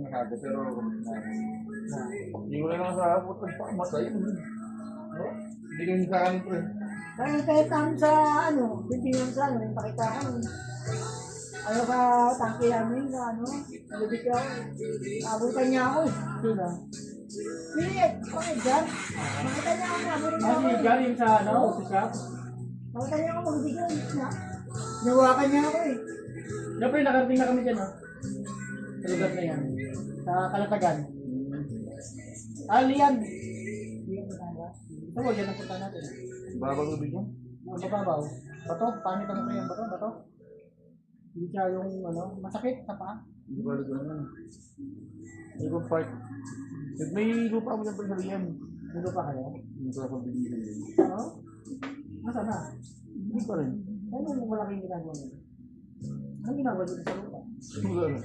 Nakado, pero Hindi ko na lang sa puto. Matay. hindi ko yung sa akin, pre. Kahit namin sa pipingan sa yung pakita ko. Ayaw sa tangke namin sa nalibig ako. Abutan niya ako eh. Sino? Hindi, bakit dyan? Makita niya ako, abutan niya ako. Kasi galing sa sa shop. Makita niya ako, magbigyan niya. Nawakan niya ako eh. Yan pre, nakarating na kami dyan sa lugar na yan. Sa Kalatagan. Lian. Ito ba, yan ang punta natin. Babang lubig mo? Ang bababaw. Bato, pangit ang yung bato. Hindi siya yung masakit sa paa. Hindi ko alam ano. Igong Park. May lupa mo dyan pre sa Lian. May lupa kayo? Hindi ko ako bilisan yun. Ano? Nasaan na? Hindi ko rin. Ano yung malaking ginagawa nila? Anong ginagawa nila sa lupa? Wala na.